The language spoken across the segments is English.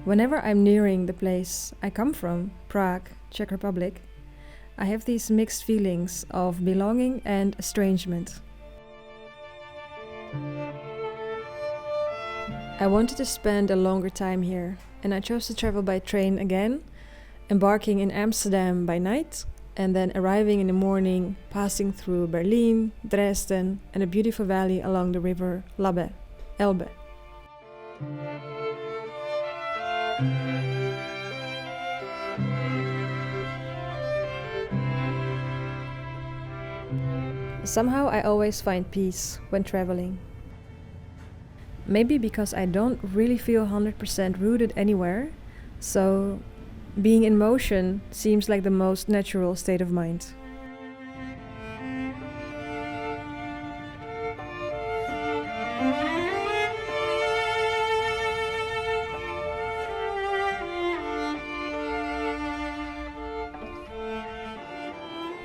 Whenever I'm nearing the place I come from, Prague, Czech Republic, I have these mixed feelings of belonging and estrangement. I wanted to spend a longer time here, and I chose to travel by train again, embarking in Amsterdam by night, and then arriving in the morning, passing through Berlin, Dresden, and a beautiful valley along the river Elbe. Somehow I always find peace when traveling. Maybe because I don't really feel 100% rooted anywhere, so being in motion seems like the most natural state of mind.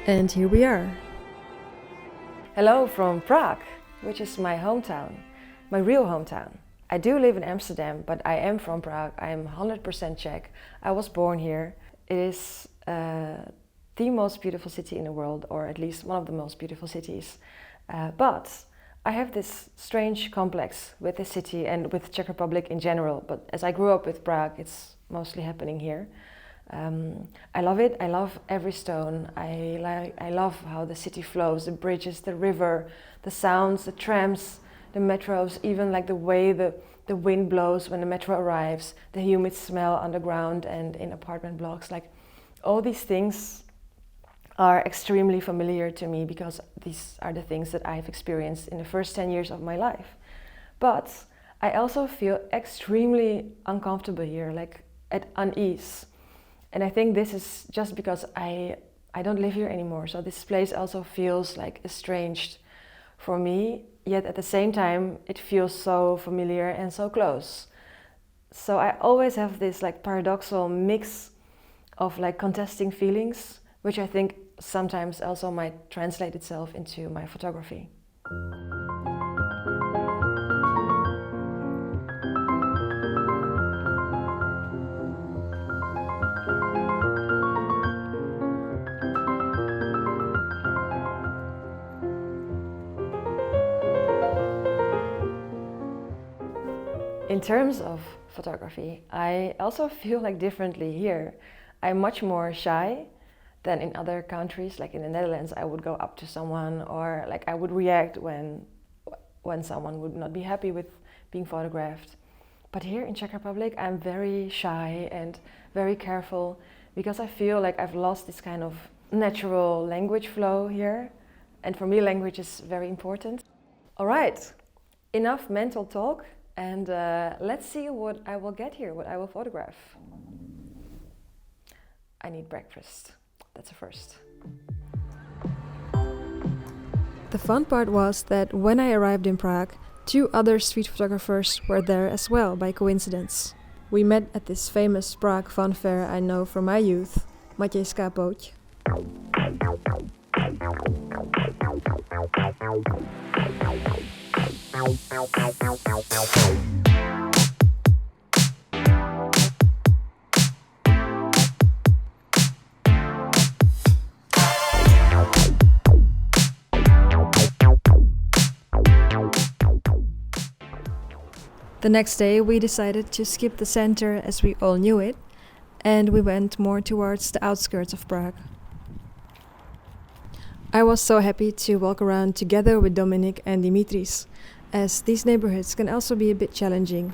And here we are. Hello from Prague, which is my hometown, my real hometown. I do live in Amsterdam, but I am from Prague. I am 100% Czech. I was born here. It is the most beautiful city in the world, or at least one of the most beautiful cities. But I have this strange complex with this city and with Czech Republic in general. But as I grew up with Prague, it's mostly happening here. I love it. I love every stone. I love how the city flows, the bridges, the river, the sounds, the trams, the metros, even like the way the wind blows when the metro arrives, the humid smell underground and in apartment blocks. Like all these things are extremely familiar to me because these are the things that I've experienced in the first 10 years of my life. But I also feel extremely uncomfortable here, like at unease. And I think this is just because I don't live here anymore. So this place also feels like estranged for me, yet at the same time it feels so familiar and so close. So I always have this like paradoxical mix of like contesting feelings, which I think sometimes also might translate itself into my photography. In terms of photography, I also feel like differently here. I'm much more shy than in other countries. Like in the Netherlands, I would go up to someone or like I would react when someone would not be happy with being photographed. But here in Czech Republic, I'm very shy and very careful because I feel like I've lost this kind of natural language flow here. And for me, language is very important. All right, enough mental talk. And let's see what I will get here, what I will photograph. I need breakfast. That's a first. The fun part was that when I arrived in Prague, 2 other street photographers were there as well by coincidence. We met at this famous Prague fun fair I know from my youth, Matějská pouť. The next day we decided to skip the center as we all knew it, and we went more towards the outskirts of Prague. I was so happy to walk around together with Dominik and Dimitris, as these neighborhoods can also be a bit challenging.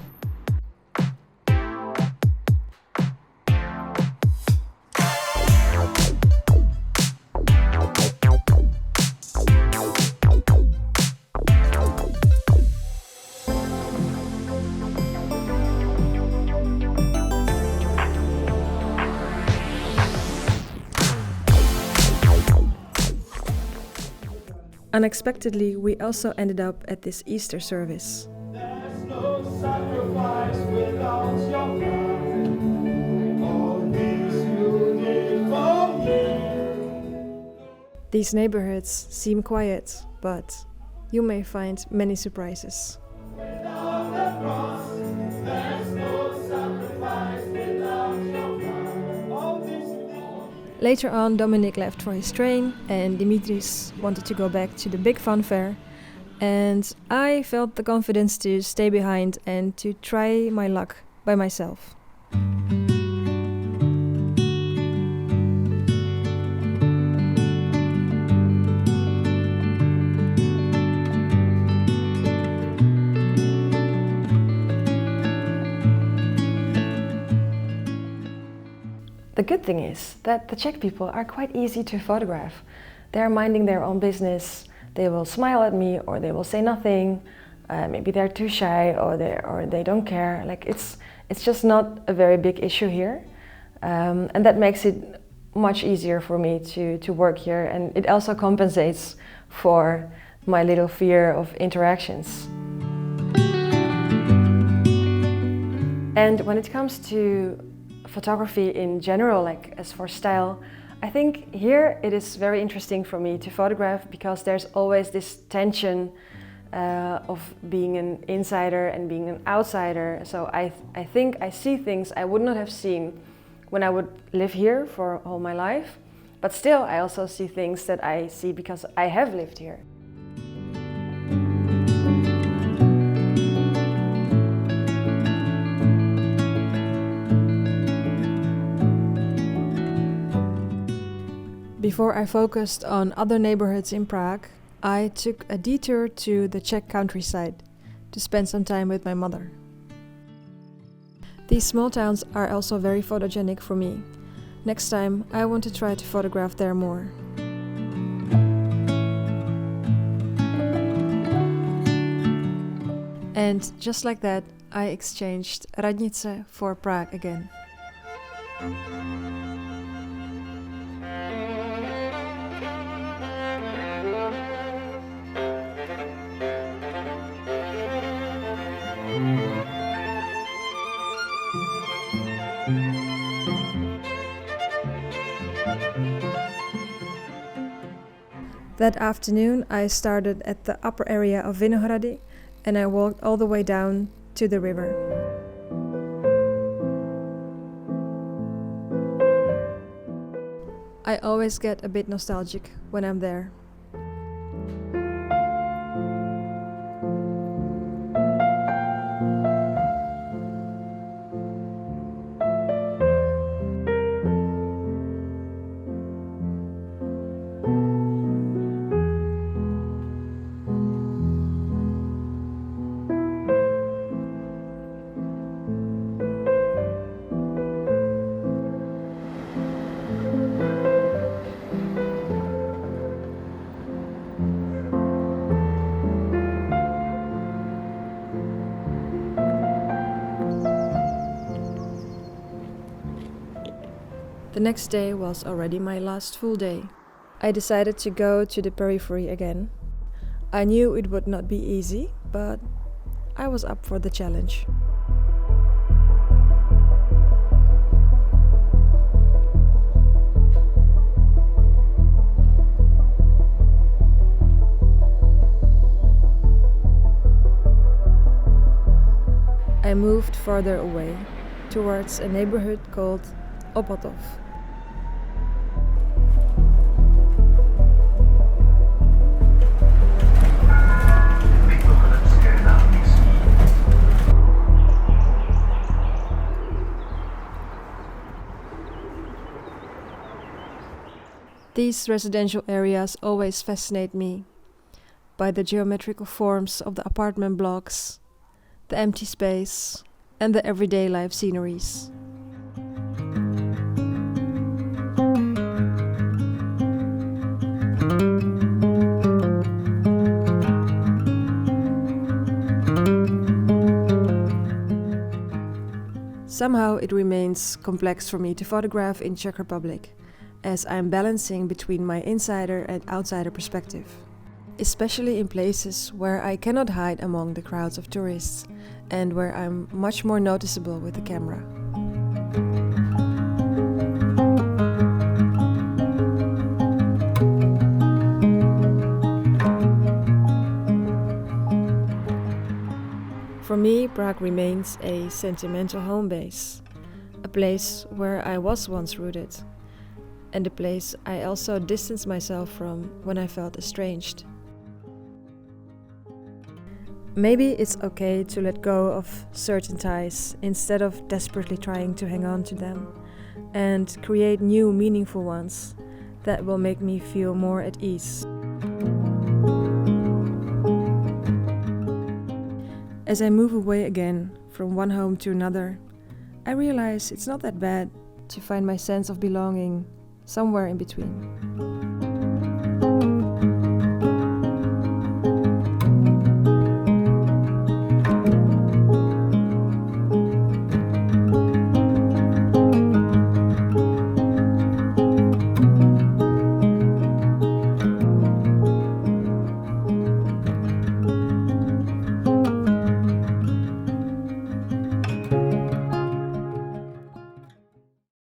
Unexpectedly, we also ended up at this Easter service. There's no sacrifice without your blood. All these you did for me. These neighborhoods seem quiet, but you may find many surprises. Without the cross, there's no sacrifice. Later on, Dominic left for his train and Dimitris wanted to go back to the big fun fair, and I felt the confidence to stay behind and to try my luck by myself. The good thing is that the Czech people are quite easy to photograph. They're minding their own business. They will smile at me or they will say nothing. Maybe they're too shy or they don't care. Like it's just not a very big issue here, and that makes it much easier for me to work here, and it also compensates for my little fear of interactions. And when it comes to photography in general, like as for style, I think here it is very interesting for me to photograph because there's always this tension of being an insider and being an outsider. So I think I see things I would not have seen when I would live here for all my life, but still I also see things that I see because I have lived here. Before I focused on other neighborhoods in Prague, I took a detour to the Czech countryside to spend some time with my mother. These small towns are also very photogenic for me. Next time, I want to try to photograph there more. And just like that, I exchanged Radnice for Prague again. That afternoon, I started at the upper area of Vinohrady and I walked all the way down to the river. I always get a bit nostalgic when I'm there. The next day was already my last full day. I decided to go to the periphery again. I knew it would not be easy, but I was up for the challenge. I moved further away, towards a neighborhood called Opatov. These residential areas always fascinate me by the geometrical forms of the apartment blocks, the empty space, and the everyday life sceneries. Somehow it remains complex for me to photograph in Czech Republic, as I'm balancing between my insider and outsider perspective, especially in places where I cannot hide among the crowds of tourists and where I'm much more noticeable with the camera. For me, Prague remains a sentimental home base, a place where I was once rooted, and the place I also distanced myself from when I felt estranged. Maybe it's okay to let go of certain ties instead of desperately trying to hang on to them, and create new meaningful ones that will make me feel more at ease. As I move away again from one home to another, I realize it's not that bad to find my sense of belonging somewhere in between.